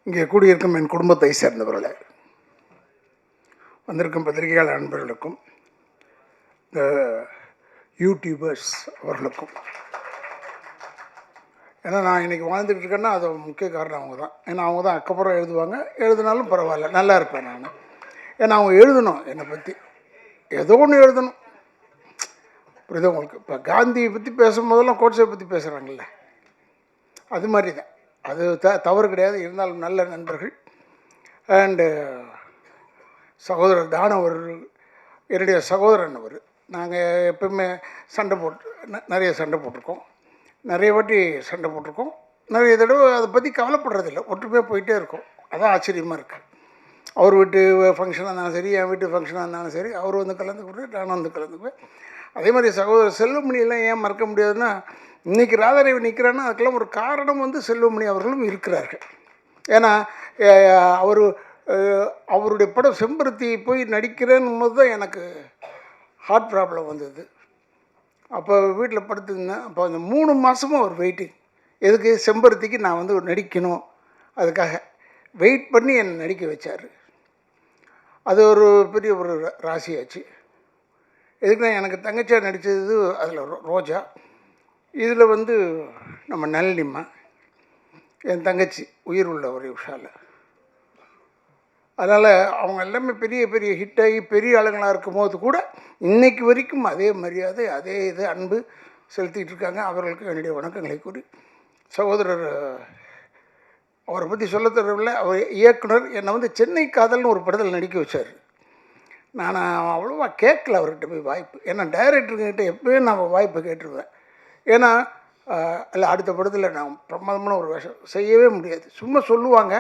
இங்கே கூடியிருக்கும் என் குடும்பத்தை சேர்ந்தவர்களே, வந்திருக்கும் பத்திரிகையாளர் நண்பர்களுக்கும் இந்த யூடியூபர்ஸ் அவர்களுக்கும், ஏன்னா நான் இன்றைக்கி வாழ்ந்துட்டு இருக்கேன்னா அது முக்கிய காரணம் அவங்க தான். ஏன்னா அவங்க தான் அக்கப்புறம் எழுதுவாங்க, எழுதினாலும் பரவாயில்ல, நல்லா இருப்பேன் நான். ஏன்னா அவங்க எழுதணும், என்னை பற்றி ஏதோ ஒன்று எழுதணும். புரியுது உங்களுக்கு? இப்போ காந்தியை பற்றி பேசும்போதெல்லாம் கோட்ஸை பற்றி பேசுகிறாங்கல்ல, அது மாதிரி தான். அது தவறு கிடையாது. இருந்தாலும் நல்ல நண்பர்கள். அண்டு சகோதரர் தானவர் என்னுடைய சகோதரன். அவர் நாங்கள் எப்பவுமே சண்டை நிறைய சண்டை போட்டிருக்கோம், நிறைய வாட்டி சண்டை போட்டிருக்கோம், நிறைய தடவை அதை பற்றி கவலைப்படுறதில்லை, ஒற்றுமையாக போயிட்டே இருக்கோம். அதான் ஆச்சரியமாக இருக்குது. அவர் வீட்டு ஃபங்க்ஷனாக இருந்தாலும் சரி, என் வீட்டு ஃபங்க்ஷனாக இருந்தாலும் சரி, அவர் வந்து கலந்துக்கிட்டு நானும் வந்து கலந்துக்குவேன். அதே மாதிரி சகோதரர் செல்வமணியெல்லாம் ஏன் மறக்க முடியாதுன்னா, இன்றைக்கி ராதாரவி நிற்கிறான்னா அதுக்கெல்லாம் ஒரு காரணம் வந்து செல்வமணி அவர்களும் இருக்கிறார்கள். ஏன்னா அவருடைய படம் செம்பருத்தி போய் நடிக்கிறேன்னு போது தான் எனக்கு ஹார்ட் ப்ராப்ளம் வந்தது. அப்போ வீட்டில் படுத்துருந்தேன். அப்போ அந்த 3 மாதமும் அவர் வெயிட்டிங். எதுக்கு? செம்பருத்திக்கு நான் வந்து நடிக்கணும், அதுக்காக வெயிட் பண்ணி என்னை நடிக்க வச்சார். அது ஒரு பெரிய ஒரு ராசியாச்சு. எதுக்குன்னா எனக்கு தங்கச்சியாக நடித்தது அதில் ரோஜா, இதில் வந்து நம்ம நளினிம்மா, என் தங்கச்சி உயிர் உள்ள ஒரு விஷால. அதனால் அவங்க எல்லாமே பெரிய பெரிய ஹிட்டாகி பெரிய ஆளுங்களாக இருக்கும்போது கூட இன்றைக்கு வரைக்கும் அதே மரியாதை, அதே இது அன்பு செலுத்திகிட்டு இருக்காங்க. அவர்களுக்கு என்னுடைய வணக்கங்களை கூறி, சகோதரர் அவரை பற்றி சொல்ல தரவில்லை. அவர் இயக்குனர் என்னை வந்து சென்னை காதல்னு ஒரு படத்தில் நடிக்க வச்சார். நான் அவ்வளோவா கேட்கல அவர்கிட்ட போய் வாய்ப்பு. ஏன்னா டைரக்டருங்கிட்ட எப்போயும் நான் வாய்ப்பு கேட்டுருவேன். ஏன்னா இல்லை, அடுத்த படத்தில் நான் பிரமாதமான ஒரு வேஷம் செய்யவே முடியாது. சும்மா சொல்லுவாங்க,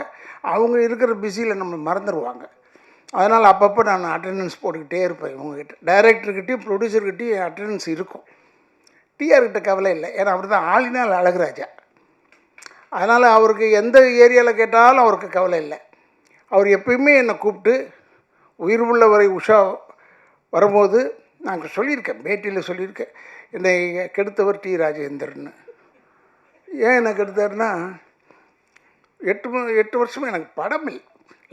அவங்க இருக்கிற பிஸியில் நம்ம மறந்துடுவாங்க. அதனால் அப்பப்போ நான் அட்டெண்டன்ஸ் போட்டுக்கிட்டே இருப்பேன். இவங்ககிட்ட டைரக்டர்கிட்டையும் ப்ரொடியூசர்கிட்டையும் என் அட்டெண்டன்ஸ் இருக்கும். டிஆர்கிட்ட கவலை இல்லை, ஏன்னா அப்படி தான் ஆளினால் அழகுராஜா. அதனால் அவருக்கு எந்த ஏரியாவில் கேட்டாலும் அவருக்கு கவலை இல்லை. அவர் எப்பயுமே என்னை கூப்பிட்டு, உயிர் உள்ளவரை உஷா வரும்போது நாங்கள் சொல்லியிருக்கேன், பேட்டியில் சொல்லியிருக்கேன், என்னை கெடுத்தவர் டி ராஜேந்தர்னு. ஏன் என்னை கெடுத்தாருன்னா, 8 வருஷமாக எனக்கு படம் இல்லை.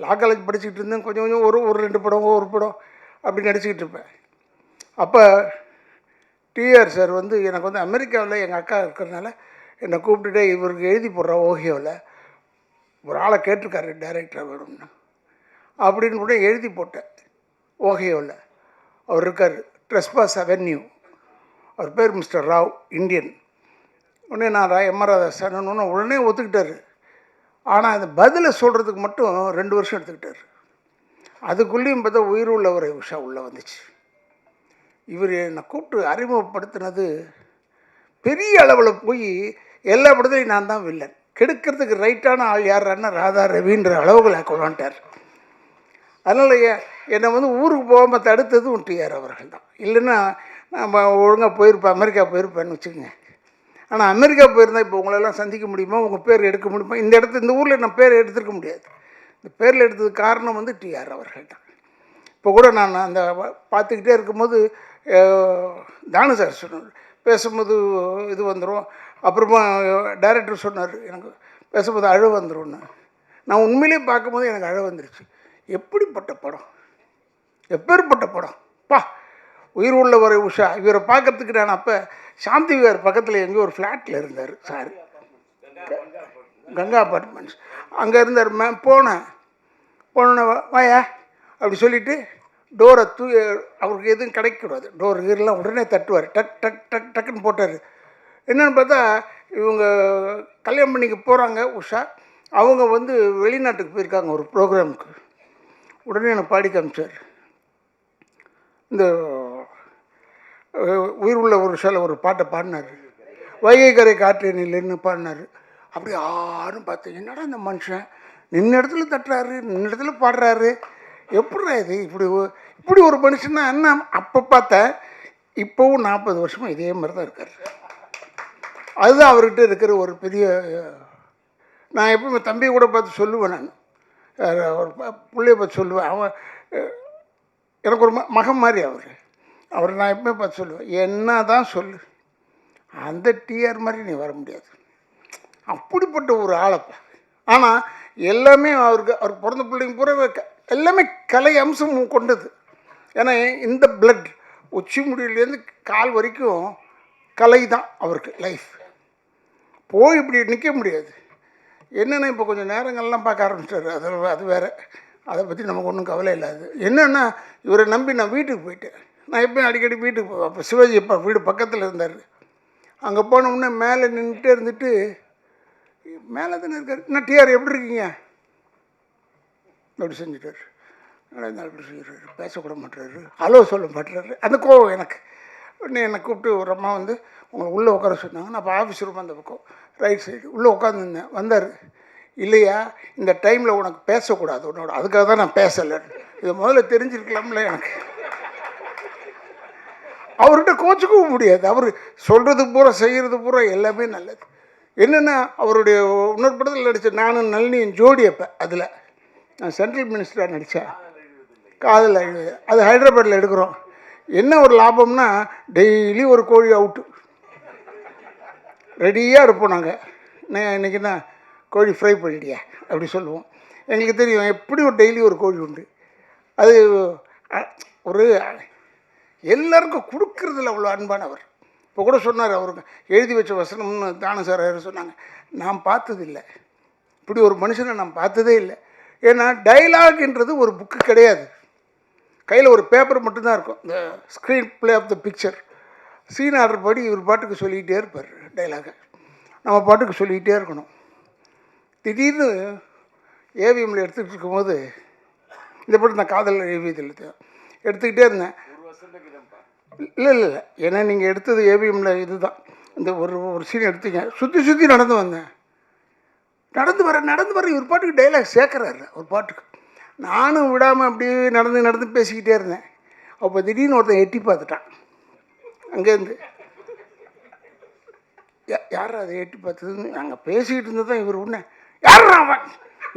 லா காலேஜ் படிச்சுக்கிட்டு இருந்தேன். கொஞ்சம் கொஞ்சம் ஒரு 2 படம் ஒரு படம் அப்படி நடிச்சுக்கிட்டு இருப்பேன். அப்போ டிஆர் சார் வந்து எனக்கு வந்து அமெரிக்காவில் எங்கள் அக்கா இருக்கிறதுனால என்னை கூப்பிட்டுட்டு, இவருக்கு எழுதி போடுற ஓஹியோவில் ஒரு ஆளை கேட்டிருக்காரு டைரக்டராக வேணும்னு அப்படின்னு கூட எழுதி போட்டேன். ஓஹியோவில் அவர் இருக்கார், ட்ரெஸ்பாஸ் அவென்யூ. அவர் பேர் மிஸ்டர் ராவ், இந்தியன். உடனே நான் எம்.ஆர். ராதாசான்னு உடனே ஒத்துக்கிட்டார். ஆனால் அந்த பதிலை சொல்கிறதுக்கு மட்டும் 2 வருஷம் எடுத்துக்கிட்டார். அதுக்குள்ளேயும் பார்த்தா உயிர் உள்ளவரை உஷா உள்ளே வந்துச்சு. இவர் என்னை கூப்பிட்டு அறிமுகப்படுத்தினது பெரிய அளவில் போய் எல்லா படத்துலையும் நான் தான் வில்லன். கெடுக்கிறதுக்கு ரைட்டான ஆள் யாருன்னா ராதா ரவின்ற அளவுகளை கொண்டாண்டார். அதனால் என்னை வந்து ஊருக்கு போகாமல் தடுத்ததும் டிஆர் அவர்கள் தான். இல்லைன்னா நம்ம ஒழுங்காக போயிருப்பேன், அமெரிக்கா போயிருப்பேன்னு வச்சுக்கோங்க. ஆனால் அமெரிக்கா போயிருந்தால் இப்போ உங்களெல்லாம் சந்திக்க முடியுமா, உங்கள் பேர் எடுக்க முடியுமா? இந்த ஊரில் நான் பேர் எடுத்துருக்க முடியாது. இந்த பேரில் எடுத்ததுக்கு காரணம் வந்து டிஆர் அவர்கள் தான். இப்போ கூட நான் அந்த பார்த்துக்கிட்டே இருக்கும்போது தானு சார் சொன்னார், பேசும்போது இது வந்துடும். அப்புறமா டைரக்டர் சொன்னார், எனக்கு பேசும்போது அழ வந்துடும்னு. நான் உண்மையிலே பார்க்கும்போது எனக்கு அழ வந்துருச்சு. எப்படிப்பட்ட படம், எப்பேற்பட்ட படம் பா! உயிர் உள்ளவரை உஷா. இவரை பார்க்கறதுக்கு நான் அப்போ சாந்தி விகார் பக்கத்தில் எங்கேயோ ஒரு ஃப்ளாட்டில் இருந்தார் சார், கங்கா அப்பார்ட்மெண்ட்ஸ், அங்கே இருந்தார். போனேன் வாயா அப்படி சொல்லிவிட்டு டோரை அவருக்கு எதுவும் கிடைக்கூடாது, டோர் கீரெலாம் உடனே தட்டுவார். டக் டக் டக் டக்குன்னு போட்டார். என்னென்னு பார்த்தா இவங்க கல்யாணம் பண்ணிக்க போகிறாங்க உஷா. அவங்க வந்து வெளிநாட்டுக்கு போயிருக்காங்க ஒரு ப்ரோக்ராமுக்கு. உடனே என்னை பாடி காமிச்சார். இந்த உயிர் உள்ள ஒரு ஷால ஒரு பாட்டை பாடினார், வைகை கரை காற்றேனில்லைன்னு பாடினார். அப்படி யாரும் பார்த்து, என்னடா இந்த மனுஷன் நின்ன இடத்துல தட்டுறாரு, நின்ன இடத்துல பாடுறாரு, எப்படிடா இது, இப்படி ஒரு மனுஷன்னா என்ன? அப்போ பார்த்தேன். இப்போவும் 40 வருஷமாக இதே மாதிரி தான் இருக்கார். அதுதான் அவர்கிட்ட இருக்கிற ஒரு பெரிய. நான் எப்பவுமே தம்பியை கூட பார்த்து சொல்லுவேன், நான் ஒரு பிள்ளைய பார்த்து சொல்லுவேன், அவன் எனக்கு ஒரு மகன் மாதிரி அவர் நான் எப்பவுமே பார்த்து சொல்லுவேன், என்ன தான் சொல்லு, அந்த டிஆர் மாதிரி நீ வர முடியாது, அப்படிப்பட்ட ஒரு ஆளப்பா. ஆனால் எல்லாமே அவருக்கு பிறந்த பிள்ளைங்க பூரா எல்லாமே கலை அம்சம் கொண்டது. ஏன்னா இந்த பிளட் உச்சி முடியிலேருந்து கால் வரைக்கும் கலை தான் அவருக்கு லைஃப். போய் இப்படி நிற்க முடியாது. என்னென்னா இப்போ கொஞ்சம் நேரங்கள்லாம் பார்க்க ஆரம்பிச்சிட்டாரு. அது வேறு, அதை பற்றி நமக்கு ஒன்றும் கவலை இல்லாது. என்னென்னா இவரை நம்பி நான் வீட்டுக்கு போயிட்டேன். நான் எப்பயும் அடிக்கடி வீட்டுக்கு போவேன். அப்போ சிவாஜி அப்பா வீடு பக்கத்தில் இருந்தார். அங்கே போனோம்னா மேலே நின்றுட்டே இருந்துட்டு, மேலே தானே இருக்கார், என்ன டிஆர் எப்படி இருக்கீங்க அப்படி செஞ்சுட்டார். அப்படி செய்கிறாரு, பேசக்கூட மாட்டுறாரு, ஹலோ சொல்ல மாட்டுறாரு. அந்த கோவம் எனக்கு. உடனே என்னை கூப்பிட்டு ஒரு அம்மா வந்து உங்களை உள்ளே உட்கார சொன்னாங்க. நான் இப்போ ஆஃபீஸ் ரூம் அந்த பக்கம் ரைட் சைடு உள்ளே உட்காந்துருந்தேன். வந்தார். இல்லையா இந்த டைமில் உனக்கு பேசக்கூடாது உன்னோட, அதுக்காக தான் நான் பேசலை. இதை முதல்ல தெரிஞ்சிருக்கலாம்ல எனக்கு. அவர்கிட்ட கோச்சிக்கவும் முடியாது. அவர் சொல்கிறது பூரா செய்கிறது பூரா எல்லாமே நல்லது. என்னென்னா அவருடைய இன்னொரு படத்தில் நடித்த நானும் நளினியும் ஜோடி. அப்போ அதில் நான் சென்ட்ரல் மினிஸ்டராக நடித்தேன். காதல் அது ஹைதராபாத்தில் எடுக்கிறோம். என்ன ஒரு லாபம்னா டெய்லி ஒரு கோழி அவுட்டு ரெடியாக இருப்போம். நாங்கள் இன்றைக்கி தான் கோழி ஃப்ரை பண்ணிட்டியா அப்படி சொல்லுவோம். எங்களுக்கு தெரியும் எப்படி ஒரு டெய்லி ஒரு கோழி உண்டு. அது ஒரு எல்லாருக்கும் கொடுக்கறதில்ல அவ்வளோ அன்பானவர். இப்போ கூட சொன்னார், அவருக்கு எழுதி வச்ச வசனம்னு தானு சார் சொன்னாங்க. நான் பார்த்ததில்லை இப்படி ஒரு மனுஷனை நான் பார்த்ததே இல்லை. ஏன்னா டைலாக்ன்றது ஒரு புக்கு கிடையாது. கையில் ஒரு பேப்பர் மட்டும்தான் இருக்கும், இந்த screen play of the picture. Scene order படி இவர் பாட்டுக்கு சொல்லிக்கிட்டே இருப்பார் டைலாகை. நம்ம பாட்டுக்கு சொல்லிக்கிட்டே இருக்கணும். திடீர்னு ஏவிஎம்மில் எடுத்துக்கிட்டு இருக்கும்போது இந்த பாட்டு நான் காதல் ஏவியத்தில் எடுத்துக்கிட்டே இருந்தேன். இல்லை ஏன்னா நீங்கள் எடுத்தது ஏவிஎம்மில் இது தான். இந்த ஒரு சீன் எடுத்தீங்க, சுற்றி நடந்து வந்தேன். நடந்து வர இவர் பாட்டுக்கு டைலாக் சேர்க்குறாரு ஒரு பாட்டுக்கு. நானும் விடாமல் அப்படியே நடந்து பேசிக்கிட்டே இருந்தேன். அப்போ திடீர்னு ஒருத்தன் எட்டி பார்த்துட்டான் அங்கேருந்து. யார் அதை எட்டி பார்த்ததுன்னு நாங்கள் பேசிக்கிட்டு இருந்தது தான். இவர் உடனே யாரா அவன்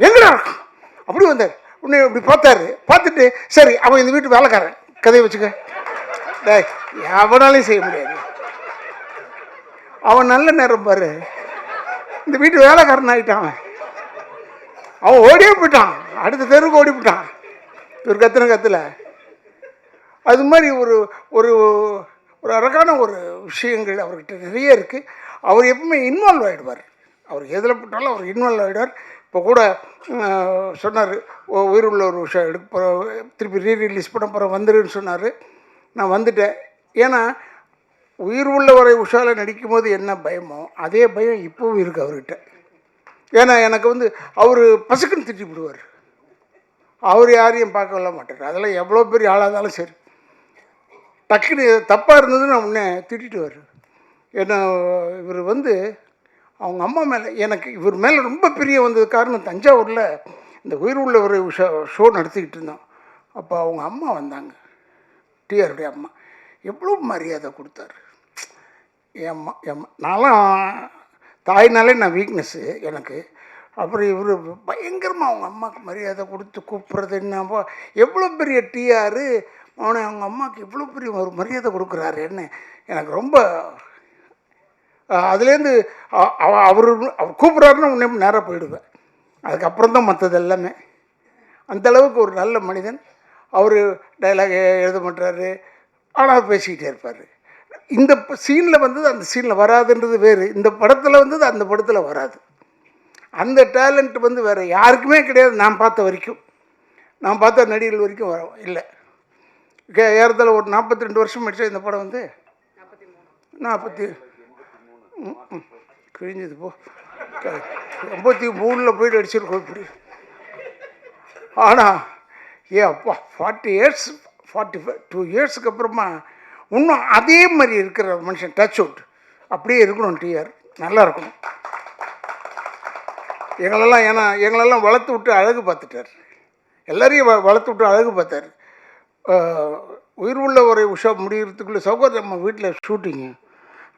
எங்கடா இருக்கான் அப்படி வந்தார். உடனே இப்படி பார்த்தாரு. பார்த்துட்டு சரி அவன் இந்த வீட்டு வேலைக்காரன், கதையை வச்சுக்க. அவனாலையும் செய்ய முடியாது. அவன் நல்ல நேரம் பாரு, இந்த வீட்டு வேலைக்காரன் ஆகிட்டான். அவன் ஓடியே போயிட்டான், அடுத்த தெருவுக்கு ஓடி போயிட்டான். இவர் கத்துல அது மாதிரி ஒரு ஒரு ஒரு அழகான ஒரு விஷயங்கள் அவர்கிட்ட நிறைய இருக்குது. அவர் எப்பவுமே இன்வால்வ் ஆகிடுவார். அவர் எதில் போட்டாலும் அவர் இன்வால்வ் ஆகிடுவார். இப்போ கூட சொன்னார், உயிர் உள்ள ஒரு விஷயம் எடுக்க போகிற, திருப்பி ரீரிலீஸ் பண்ண போகிற வந்துருன்னு சொன்னார். நான் வந்துட்டேன். ஏன்னா உயிர் உள்ள வரை உஷாவில் நடிக்கும் போது என்ன பயமோ அதே பயம் இப்போவும் இருக்குது அவர்கிட்ட. ஏன்னா எனக்கு வந்து அவர் பசுக்குன்னு திட்டி விடுவார். அவர் யாரையும் பார்க்கல மாட்டார். அதெல்லாம் எவ்வளோ பெரிய ஆளாக இருந்தாலும் சரி, டக்குன்னு தப்பாக இருந்ததுன்னு நான் முன்னே திட்டிட்டுவார். ஏன்னா இவர் வந்து அவங்க அம்மா மேலே எனக்கு இவர் மேலே ரொம்ப பிரிய வந்தது காரணம், தஞ்சாவூரில் இந்த உயிர் உள்ள ஒரு ஷோ நடத்திக்கிட்டு இருந்தோம். அப்போ அவங்க அம்மா வந்தாங்க, டிஆருடைய அம்மா. எவ்வளோ மரியாதை கொடுத்தாரு என் அம்மா. நான்லாம் தாய்னாலே நான் வீக்னஸ்ஸு எனக்கு. அப்புறம் இவர் பயங்கரமாக அவங்க அம்மாவுக்கு மரியாதை கொடுத்து கூப்பிட்றது என்னப்போ, எவ்வளோ பெரிய டிஆர் அவனை அவங்க அம்மாவுக்கு எவ்வளோ பெரிய ஒரு மரியாதை கொடுக்குறாருன்னு எனக்கு ரொம்ப. அதுலேருந்து அவர் கூப்பிட்றாருன்னு உடனே நேராக போயிடுவேன். அதுக்கப்புறம் தான் மற்றது எல்லாமே. அந்தளவுக்கு ஒரு நல்ல மனிதன். அவர் டைலாக் எழுத மாட்டார், ஆனால் பேசிக்கிட்டே இருப்பார். இந்த சீனில் வந்தது அந்த சீனில் வராதுன்றது வேறு, இந்த படத்தில் வந்தது அந்த படத்தில் வராது. அந்த டேலண்ட் வந்து வேறு யாருக்குமே கிடையாது. நான் பார்த்த வரைக்கும், நான் பார்த்த நடிகர்கள் வரைக்கும் இல்லை. ஏறத்தாழ ஒரு 42 வருஷம் முடிச்சா இந்த படம் வந்து 40 கிழிஞ்சது போ 83 போயிட்டு அடிச்சிருக்கோம் இப்படி. ஆனால் அப்பா 40 இயர்ஸ் 2 இயர்ஸுக்கு அப்புறமா இன்னும் அதே மாதிரி இருக்கிற மனுஷன் டச் அவுட் அப்படியே இருக்கணும். டிஆர் நல்லா இருக்கணும். எங்களெல்லாம் வளர்த்து விட்டு அழகு பார்த்துட்டார். எல்லாரையும் வளர்த்து விட்டு அழகு பார்த்தார். உயிர் உள்ள ஒரு உஷா முடிகிறதுக்குள்ளே சௌகர் நம்ம வீட்டில் ஷூட்டிங்கு,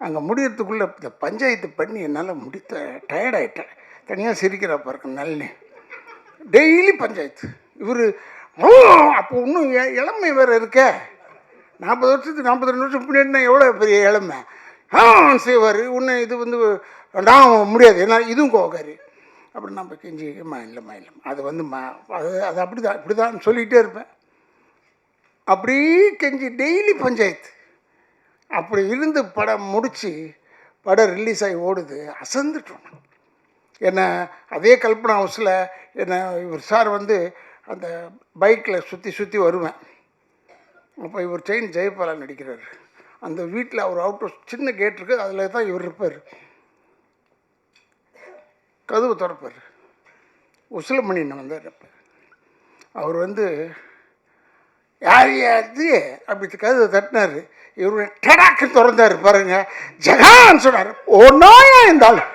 அங்கே முடிகிறதுக்குள்ளே இந்த பஞ்சாயத்து பண்ணி என்னால் டயர்டாயிட்டேன். தனியாக சிரிக்கிறப்ப இருக்கு நளினி. டெய்லி பஞ்சாயத்து. இவர் அப்போ இன்னும் இளமை வேறு இருக்க. 40 வருஷத்துக்கு 42 வருஷம் முன்னாடினா எவ்வளோ பெரிய இளமை செய்வார். இன்னும் இது வந்து நான் முடியாது, ஏன்னா இதுவும் கோக்காரு. அப்படி நான் போய் கெஞ்சி இல்லைம்மா அது வந்து அது அது அப்படி தான் இப்படி தான் சொல்லிகிட்டே இருப்பேன். அப்படி கெஞ்சி டெய்லி பஞ்சாயத்து. அப்படி இருந்து படம் முடித்து படம் ரிலீஸ் ஆகி ஓடுது. அசந்துட்டோம். என்னை அதே கல்பனா ஹவுஸில் என்னை இவர் சார் வந்து அந்த பைக்கில் சுற்றி சுற்றி வருவேன். அப்போ இவர் செயின் ஜெயபாலன் நடிக்கிறார். அந்த வீட்டில் அவர் அவுட் சின்ன கேட் இருக்குது, அதில் தான் இவர் இருப்பார். கதவு திறப்பார். உசிலமணின்னு வந்தார். அப்போ அவர் வந்து யார் யாரு அப்படி கதவை தட்டினார். இவரு டடாக்கு திறந்தார். பாருங்க, ஜகான் சொன்னார். ஒன்றாயா இருந்தாலும்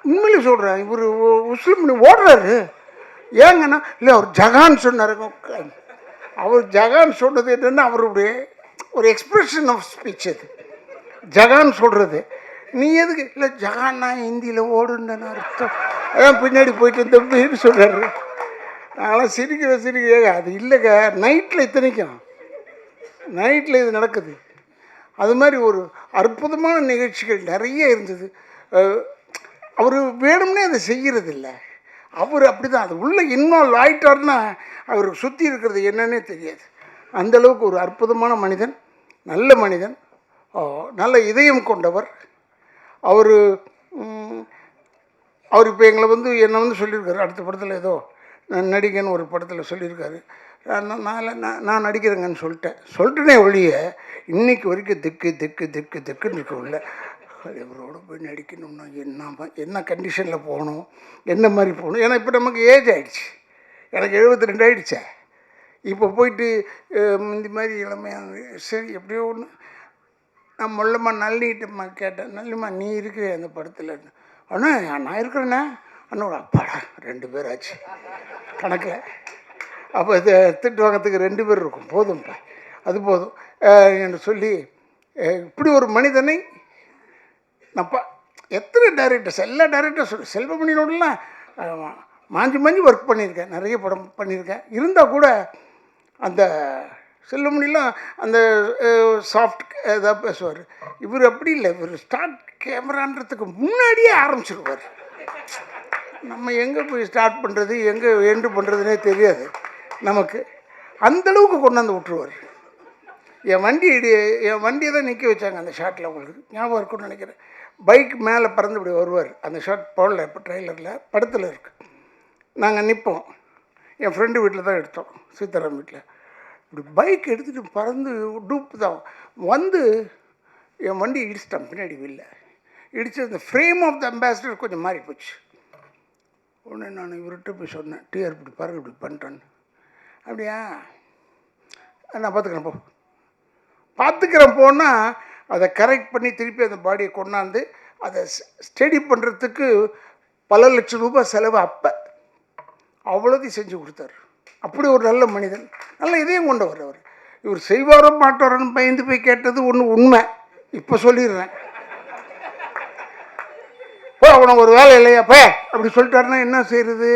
உண்மையிலே சொல்கிறேன், இவர் உசிலமணி ஓடுறாரு. ஏங்கன்னா இல்லை அவர் ஜகான் சொன்னார். அவர் ஜகான் சொன்னது என்னென்னா அவருடைய ஒரு எக்ஸ்பிரஷன் ஆஃப் ஸ்பீச். அது ஜகான் சொல்கிறது. நீ எதுக்கு இல்லை ஜகான்னா ஹிந்தியில் ஓடுன்னு அர்த்தம். அதான் பின்னாடி போயிட்டு தம்பின்னு சொல்கிறாரு. நாங்களாம் சிரிக்க அது இல்லைங்க. நைட்டில் இத்தனைக்கும் நைட்டில் இது நடக்குது. அது மாதிரி ஒரு அற்புதமான நிகழ்ச்சிகள் நிறைய இருந்தது. அவர் வேணும்னே அதை செய்கிறதில்ல. அவர் அப்படி தான் அது உள்ளே இன்வால்வ் ஆகிட்டார்னா அவருக்கு சுற்றி இருக்கிறது என்னன்னே தெரியாது. அந்தளவுக்கு ஒரு அற்புதமான மனிதன், நல்ல மனிதன், நல்ல இதயம் கொண்டவர். அவர் இப்போ எங்களை வந்து என்னை வந்து சொல்லியிருக்காரு. அடுத்த படத்தில் ஏதோ நடிகன்னு ஒரு படத்தில் சொல்லியிருக்காரு. நான் நடிக்கிறேங்கன்னு சொல்லிட்டேனே ஒழிய இன்றைக்கி வரைக்கும் திக்குன்னு இருக்க உள்ள இவரோட போய் நடிக்கணும்னா என்ன கண்டிஷனில் போகணும், என்ன மாதிரி போகணும். ஏன்னா இப்போ நமக்கு ஏஜ் ஆகிடுச்சு. எனக்கு 72 ஆகிடுச்சே. இப்போ போயிட்டு இந்த மாதிரி இளமையாக சரி எப்படியோ ஒன்று. நான் மொல்லம்மா நல்லிட்டம்மா கேட்டேன். நல்லிம்மா நீ இருக்கிற அந்த படத்தில்? அண்ணா நான் இருக்கிறேண்ணே. அண்ணோட அப்பாடா 2 பேர் ஆச்சு கணக்கில். அப்போ திட்டு வாங்கிறதுக்கு 2 பேர் இருக்கும். போதும்ப்பா, அது போதும் என்று சொல்லி இப்படி ஒரு மனிதனை நப்பா எத்தனை டைரக்டர்ஸ், எல்லா டைரக்டர்ஸ் செல்வமணியோடலாம் மாஞ்சி ஒர்க் பண்ணியிருக்கேன். நிறைய படம் பண்ணியிருக்கேன். இருந்தால் கூட அந்த செல்வமணிலாம் அந்த சாஃப்ட் இதாக பேசுவார். இவர் அப்படி இல்லை. இவர் ஸ்டார்ட் கேமரான்றதுக்கு முன்னாடியே ஆரம்பிச்சிருவார். நம்ம எங்கே போய் ஸ்டார்ட் பண்ணுறது எங்கே எண்டு பண்ணுறதுனே தெரியாது நமக்கு. அந்தளவுக்கு கொண்டாந்து விட்டுருவார். என் வண்டியை தான் நிற்க வச்சாங்க அந்த ஷாட்டில். உங்களுக்கு ஞாபகம் இருக்குன்னு நினைக்கிறேன். பைக் மேலே பறந்து இப்படி வருவார். அந்த ஷாட் போடல இப்போ ட்ரெய்லரில், படத்தில் இருக்குது. நாங்கள் நிற்போம். என் ஃப்ரெண்டு வீட்டில் தான் எடுத்தோம், சீதாராம் வீட்டில். இப்படி பைக் எடுத்துகிட்டு பறந்து டூப்பு தான் வந்து என் வண்டி இடிச்சிட்டான். பின்னாடி வெளில இடித்து அந்த ஃப்ரேம் ஆஃப் த அம்பாசிடர் கொஞ்சம் மாறி போச்சு. உடனே நான் இவர்கிட்ட போய் சொன்னேன், டிஆர் இப்படி பாருங்க இப்படி பண்ணிட்டேன்னு. அப்படியா, நான் பார்த்துக்கிறேன் போனால் அதை கரெக்ட் பண்ணி திருப்பி அந்த பாடியை கொண்டாந்து அதை ஸ்டடி பண்ணுறதுக்கு பல லட்சம் ரூபாய் செலவு. அப்போ அவ்வளோதையும் செஞ்சு கொடுத்தாரு. அப்படி ஒரு நல்ல மனிதன், நல்ல இதயம் கொண்டவர் அவர். இவர் செய்வாரோ மாட்டாரோன்னு பயந்து போய் கேட்டது ஒன்று உண்மை. இப்போ சொல்லிடுறேன். உனக்கு ஒரு வேலை இல்லையாப்பா அப்படி சொல்லிட்டாருன்னா என்ன செய்கிறது?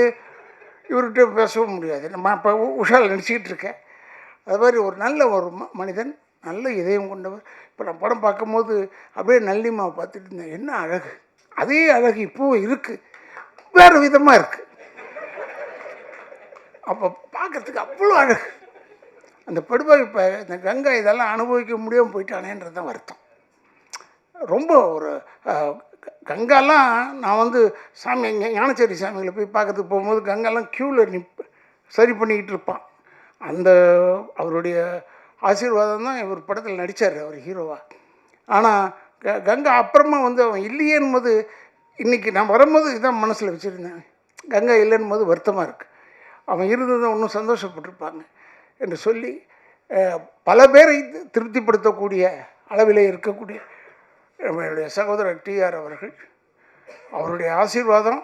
இவர்கிட்ட பேசவும் முடியாது. நம்ம இப்போ உஷால் நினச்சிக்கிட்டு இருக்கேன். அது மாதிரி ஒரு நல்ல ஒரு மனிதன், நல்ல இதயம் கொண்டவர். இப்போ நான் படம் பார்க்கும்போது அப்படியே நல்லிம்மாவை பார்த்துட்டு இருந்தேன். என்ன அழகு! அதே அழகு இப்போவும் இருக்குது, வேறு விதமாக இருக்குது. அப்போ பார்க்குறதுக்கு அவ்வளோ அழகு. அந்த படுபாய் இப்போ இந்த கங்கா இதெல்லாம் அனுபவிக்க முடியாமல் போயிட்டானேன்றது தான் வருத்தம். ரொம்ப ஒரு கங்காலாம் நான் வந்து சாமி ஞானச்சேரி சாமிகளை போய் பார்க்கறதுக்கு போகும்போது கங்காலாம் க்யூவில் சரி பண்ணிக்கிட்டு இருப்பான். அந்த அவருடைய ஆசீர்வாதம் தான் இவர் படத்தில் நடித்தார், அவர் ஹீரோவாக. ஆனால் கங்கா அப்புறமா வந்து அவன் இல்லையேன்னு போது இன்றைக்கி நான் வரும்போது இதான் மனசில் வச்சுருந்தேன். கங்கா இல்லைன்னு போது வருத்தமாக இருக்குது. அவன் இருந்ததை இன்னும் சந்தோஷப்பட்டிருப்பாங்க என்று சொல்லி பல பேரை திருப்திப்படுத்தக்கூடிய அளவில் இருக்கக்கூடிய நம்மளுடைய சகோதரர் டிஆர் அவர்கள், அவருடைய ஆசீர்வாதம்,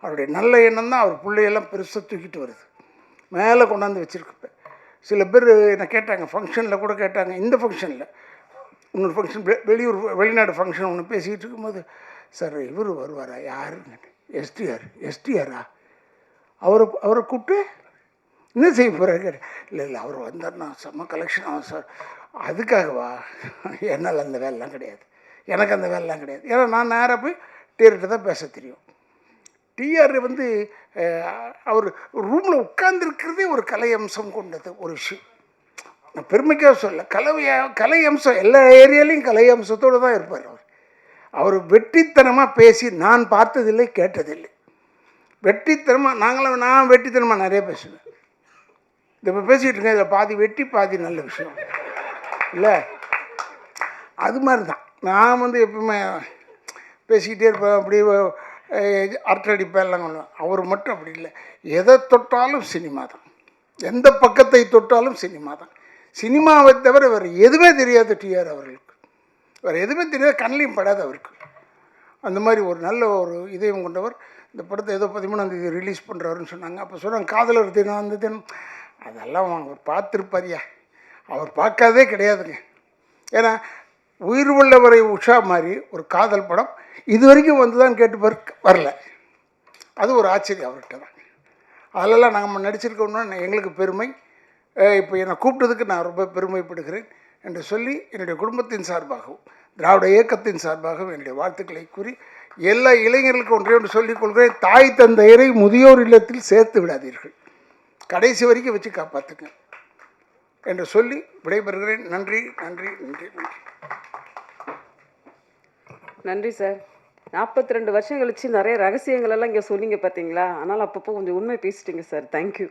அவருடைய நல்ல எண்ணம் தான் அவர் பிள்ளையெல்லாம் பெருசாக தூக்கிட்டு வருது, மேலே கொண்டாந்து வச்சுருக்கப்பேன். சில பேர் என்னை கேட்டாங்க, ஃபங்க்ஷனில் கூட கேட்டாங்க. இந்த ஃபங்க்ஷனில் இன்னொரு ஃபங்க்ஷன், வெளிநாடு ஃபங்க்ஷன் ஒன்று பேசிக்கிட்டு இருக்கும்போது, சார் இவர் வருவாரா? யாருங்க? எஸ்டிஆரா? அவரை கூப்பிட்டு என்ன செய்ய போகிறாரு? இல்லை அவர் வந்தார்னா செம்ம கலெக்ஷன் ஆகும் சார். அதுக்காகவா? என்னால் அந்த வேலைலாம் கிடையாது, எனக்கு அந்த வேலைலாம் கிடையாது. ஏன்னா நான் நேராக போய் டேரக்டர் தான் பேச தெரியும். டிஆர் வந்து அவர் ரூமில் உட்கார்ந்துருக்கிறதே ஒரு கலை அம்சம் கொண்டது ஒரு விஷயம். நான் பெருமைக்காக சொல்ல, கலை அம்சம் எல்லா ஏரியாலையும் கலை அம்சத்தோடு தான் இருப்பார் அவர். அவர் வெற்றித்தனமாக பேசி நான் பார்த்ததில்லை, கேட்டதில்லை. வெற்றித்தனமாக நான் வெற்றித்தனமாக நிறைய பேசுவேன். இந்த இப்போ பேசிகிட்டு இருக்கேன், இதில் பாதி வெட்டி பாதி நல்ல விஷயம் இல்லை. அது மாதிரி தான் நான் வந்து எப்பவுமே பேசிக்கிட்டே இருப்பேன், அப்படி அரட்டடிப்பேன் எல்லாம் பண்ணுவேன். அவர் மட்டும் அப்படி இல்லை, எதை தொட்டாலும் சினிமா தான், எந்த பக்கத்தை தொட்டாலும் சினிமா தான். சினிமாவை தவிர வேறு எதுவுமே தெரியாது டிஆர் அவர்களுக்கு, வேறு எதுவுமே தெரியாது, கண்ணிலையும் படாது அவருக்கு. அந்த மாதிரி ஒரு நல்ல ஒரு இதயம் கொண்டவர். இந்த படத்தை ஏதோ 13ஆம் தேதி ரிலீஸ் பண்ணுறாருன்னு சொன்னாங்க. அப்போ சொன்னாங்க காதலர் தினம் அந்த தினம், அதெல்லாம் அவர் பார்த்துருப்பாரியா, அவர் பார்க்காதே கிடையாதுங்க. ஏன்னா உயிர் உள்ளவரை உஷா மாதிரி ஒரு காதல் படம் இது வரைக்கும் வந்து தான் கேட்டு வரல. அது ஒரு ஆச்சரியம் அவர்கிட்ட தான். அதிலெல்லாம் நாங்கள் நடிச்சிருக்கோம்னா எங்களுக்கு பெருமை. இப்போ என்னை கூப்பிட்டதுக்கு நான் ரொம்ப பெருமைப்படுகிறேன் என்று சொல்லி என்னுடைய குடும்பத்தின் சார்பாகவும் திராவிட இயக்கத்தின் சார்பாகவும் என்னுடைய வாழ்த்துக்களை கூறி எல்லா இளைஞர்களுக்கும் ஒன்றே ஒன்று சொல்லிக் கொள்கிறேன், தாய் தந்தையரை முதியோர் இல்லத்தில் சேர்த்து விடாதீர்கள், கடைசி வரைக்கும் வச்சு காப்பாற்றுங்க என்று சொல்லி விடைபெறுகிறேன். நன்றி நன்றி நன்றி நன்றி. நன்றி சார். 42 வருஷம் கழிச்சு நிறைய ரகசியங்கள் எல்லாம் இங்கே சொன்னீங்க பார்த்தீங்களா, ஆனால் அப்பப்போ கொஞ்சம் உண்மை பேசிட்டீங்க சார். தேங்க்யூ.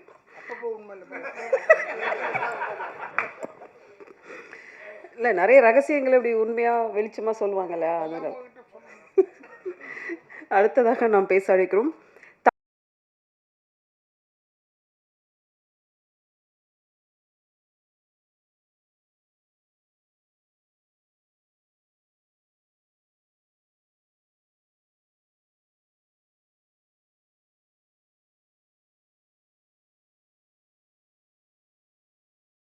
இல்லை, நிறைய ரகசியங்களை இப்படி உண்மையாக வெளிச்சமாக சொல்லுவாங்கல்ல, அதனால் அடுத்ததாக நாம் பேச அழைக்கிறோம்